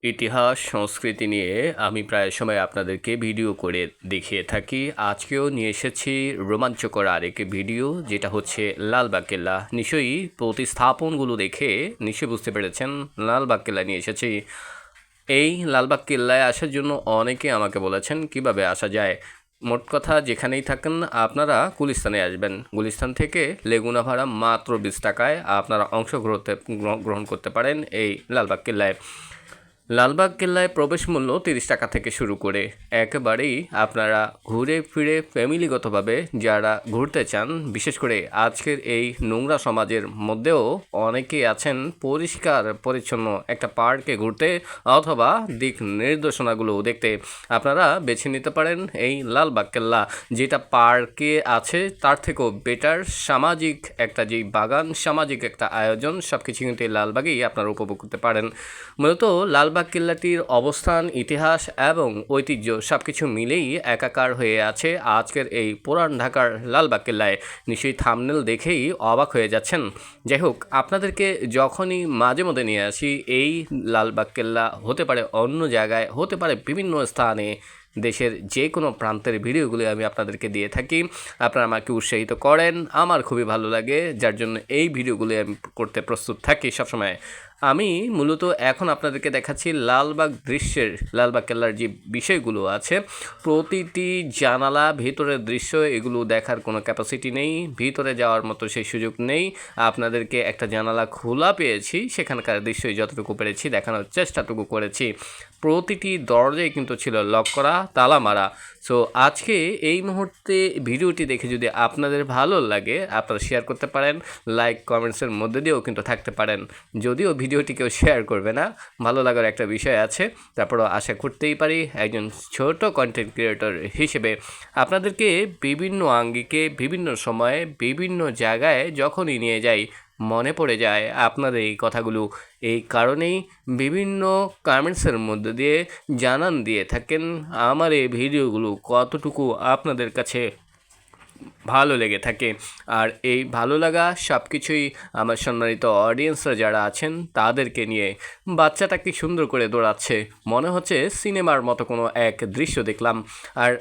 ইতিহাস সংস্কৃতি নিয়ে আমি প্রায় সময় আপনাদেরকে ভিডিও করে দেখিয়ে থাকি। আজকেও নিয়ে এসেছি রোমাঞ্চকর আরেক ভিডিও, যেটা হচ্ছে লালবাগ কেল্লা। নিশ্চয়ই প্রতিস্থাপনগুলো দেখে নিশ্চয়ই বুঝতে পেরেছেন লালবাগ কেল্লা নিয়ে এসেছি। এই লালবাগ কেল্লায় আসার জন্য অনেকে আমাকে বলেছেন কিভাবে আসা যায়। মোট কথা, যেখানেই থাকেন আপনারা গুলিস্তানে আসবেন। গুলিস্তান থেকে লেগুনা ভাড়া মাত্র 20 টাকায় আপনারা গ্রহণ করতে পারেন এই লালবাগ কেল্লায়। লালবাগ কেল্লায় প্রবেশ মূল্য 30 টাকা থেকে শুরু করে একেবারেই আপনারা ঘুরে ফিরে ফ্যামিলিগতভাবে যারা ঘুরতে চান, বিশেষ করে আজকের এই নোংরা সমাজের মধ্যেও অনেকেই আছেন পরিষ্কার পরিচ্ছন্ন একটা পার্কে ঘুরতে অথবা দিক নির্দেশনাগুলো দেখতে, আপনারা বেছে নিতে পারেন এই লালবাগ কেল্লা, যেটা পার্কে আছে তার থেকেও বেটার। সামাজিক একটা যেই বাগান, সামাজিক একটা আয়োজন, সব কিছু কিন্তু এই লালবাগেই আপনারা উপভোগ করতে পারেন। মূলত লালবাগ কেল্লাটির অবস্থান, ইতিহাস এবং ঐতিহ্য সব কিছু মিলেই একাকার হয়ে আছে আজকের এই পুরান ঢাকার লালবাগ কেল্লায়। নিশ্চয়ই থাম্বনেল দেখেই অবাক হয়ে যাচ্ছেন। যাই হোক, আপনাদেরকে যখনই মাঝে মধ্যে নিয়ে আসি এই লালবাগ কেল্লা, হতে পারে অন্য জায়গায়, হতে পারে বিভিন্ন স্থানে, দেশের যে কোনো প্রান্তের ভিডিওগুলি আমি আপনাদেরকে দিয়ে থাকি। আপনারা আমাকে উৎসাহিত করেন, আমার খুবই ভালো লাগে, যার জন্য এই ভিডিওগুলি আমি করতে প্রস্তুত থাকি সবসময়। আমি মূলত এখন আপনাদেরকে দেখাচ্ছি লালবাগ কেল্লার যে বিষয়গুলো আছে। প্রতিটি জানালা, ভেতরের দৃশ্য, এগুলো দেখার কোনো ক্যাপাসিটি নেই, ভিতরে যাওয়ার মতো সেই সুযোগ নেই। আপনাদেরকে একটা জানালা খোলা পেয়েছি, সেখানকার দৃশ্যই যতটুকু পেরেছি দেখানোর চেষ্টাটুকু করেছি। প্রতিটি দরজায় কিন্তু ছিল লক করা, তালা মারা। সো আজকে এই মুহূর্তে ভিডিওটি দেখে যদি আপনাদের ভালো লাগে, আপনারা শেয়ার করতে পারেন, লাইক কমেন্টসের মধ্যে দিয়েও কিন্তু থাকতে পারেন। যদিও ভিডিওটি কেউ শেয়ার করবে না, ভালো লাগার একটা বিষয় আছে, তারপরও আশা করতেই পারি একজন ছোট কন্টেন্ট ক্রিয়েটর হিসেবে আপনাদেরকে বিভিন্ন আঙ্গিকে, বিভিন্ন সময়ে, বিভিন্ন জায়গায় যখনই নিয়ে যাই মনে পড়ে যায় আপনাদের এই কথাগুলো। এই কারণেই বিভিন্ন কমেন্টসের মধ্যে দিয়ে জানান দিয়ে থাকেন আমার এই ভিডিওগুলো কতটুকু আপনাদের কাছে ভালো লেগে থাকে। আর এই ভালো লাগা সব কিছুই আমার সম্মানিত অডিয়েন্সরা যারা আছেন তাদেরকে নিয়ে। বাচ্চাটা কি সুন্দর করে দৌড়াচ্ছে, মনে হচ্ছে সিনেমার মতো কোনো এক দৃশ্য দেখলাম। আর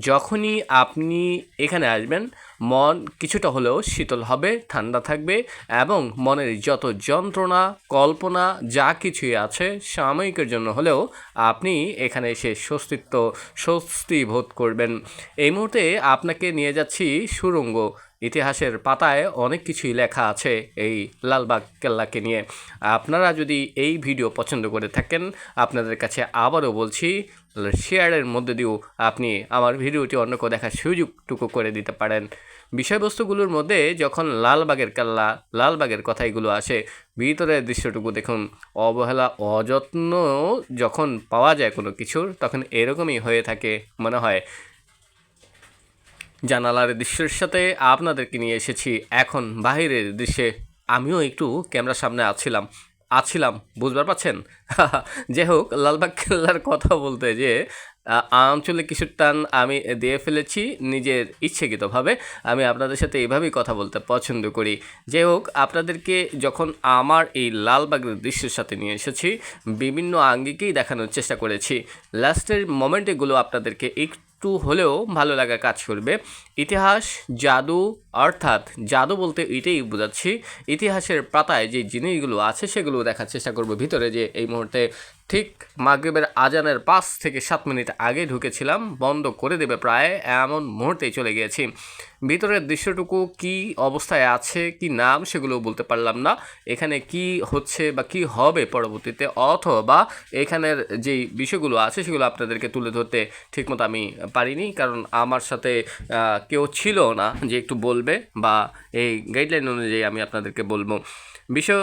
যখনই আপনি এখানে আসবেন, মন কিছুটা হলেও শীতল হবে, ঠান্ডা থাকবে, এবং মনের যত যন্ত্রণা, কল্পনা যা কিছুই আছে সাময়িকের জন্য হলেও আপনি এখানে এসে স্বস্তি বোধ করবেন। এই মুহূর্তে আপনাকে নিয়ে যাচ্ছি সুড়ঙ্গ। ইতিহাসের পাতায় অনেক কিছুই লেখা আছে এই লালবাগ কেল্লাকে নিয়ে। আপনারা যদি এই ভিডিও পছন্দ করে থাকেন, আপনাদের কাছে আবারও বলছি, শেয়ারের মধ্যে দিয়েও আপনি আমার ভিডিওটি অন্য কেউ দেখার সুযোগটুকু করে দিতে পারেন। বিষয়বস্তুগুলোর মধ্যে যখন লালবাগের কেল্লা, লালবাগের কথাইগুলো আসে, ভিতরের দৃশ্যটুকু দেখুন। অবহেলা, অযত্ন যখন পাওয়া যায় কোনো কিছুর, তখন এরকমই হয়ে থাকে। মনে হয় জানালার দৃশ্যের সাথে আপনাদেরকে নিয়ে এসেছি এখন বাহিরের দৃশ্যে। আমিও একটু ক্যামেরার সামনে আছিলাম, বুঝবার পাচ্ছেন? যাই হোক, লালবাগ কেল্লার কথা বলতে যে আঞ্চলিক কিছু টান আমি দিয়ে ফেলেছি নিজের ইচ্ছাকৃতভাবে। আমি আপনাদের সাথে এইভাবেই কথা বলতে পছন্দ করি। যাই হোক, আপনাদেরকে যখন আমার এই লালবাগের দৃশ্যের সাথে নিয়ে এসেছি, বিভিন্ন আঙ্গিকেই দেখানোর চেষ্টা করেছি। লাস্টের মোমেন্টগুলো আপনাদেরকে একটু হলেও ভালো লাগা কাজ করবে। ইতিহাস, জাদু, অর্থাৎ জাদু বলতে এটাই বোঝাচ্ছি, ইতিহাসের পাতায় যে জিনিসগুলো আছে সেগুলো দেখার চেষ্টা করব। ভিতরে যে এই মুহূর্তে ঠিক মাগরিবের আজানের 5 থেকে 7 মিনিট আগে ঢুকেছিলাম, বন্ধ করে দেবে প্রায় এমন মুহূর্তেই চলে গিয়েছি। ভিতরের দৃশ্যটুকু কি অবস্থায় আছে, কি নাম, সেগুলো বলতে পারলাম না। এখানে কি হচ্ছে বা কি হবে পরবর্তীতে, অথবা এখানের যেই বিষয়গুলো আছে সেগুলো আপনাদেরকে তুলে ধরতে ঠিকমতো আমি পারিনি, কারণ আমার সাথে কেউ ছিল না যে একটু বলবে, বা এই গাইডলাইন অনুযায়ী আমি আপনাদেরকে বলবো। বিষয়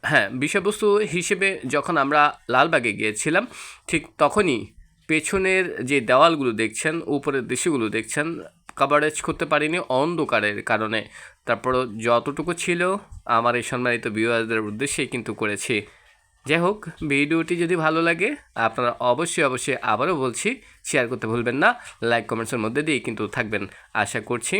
হ্যাঁ, বিষয়বস্তু হিসেবে যখন আমরা লালবাগে গিয়েছিলাম, ঠিক তখনই পেছনের যে দেওয়ালগুলো দেখছেন, উপরের দৃশ্যগুলো দেখছেন, কভারেজ করতে পারিনি অন্ধকারের কারণে। তারপরও যতটুকু ছিল আমার এই সম্মানিত ভিউয়ারদের উদ্দেশ্যেই কিন্তু করেছি। যাই হোক, ভিডিওটি যদি ভালো লাগে আপনারা অবশ্যই আবারও বলছি, শেয়ার করতে ভুলবেন না, লাইক কমেন্টসের মধ্যে দিয়েই কিন্তু থাকবেন আশা করছি।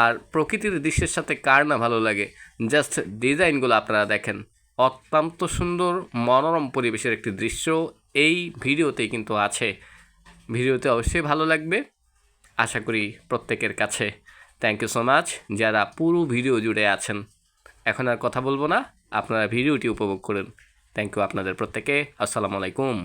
আর প্রকৃতির দৃশ্যের সাথে কার না ভালো লাগে, জাস্ট ডিজাইনগুলো আপনারা দেখেন, অত্যন্ত সুন্দর মনোরম পরিবেশের একটি দৃশ্য এই ভিডিওতেই কিন্তু আছে। ভিডিওতে অবশ্যই ভালো লাগবে, আশা করি প্রত্যেকের কাছে। থ্যাংক ইউ সো মাচ যারা পুরো ভিডিও জুড়ে আছেন। এখন আর কথা বলবো না, আপনারা ভিডিওটি উপভোগ করুন। থ্যাংক ইউ আপনাদের প্রত্যেকে। আসসালামু আলাইকুম।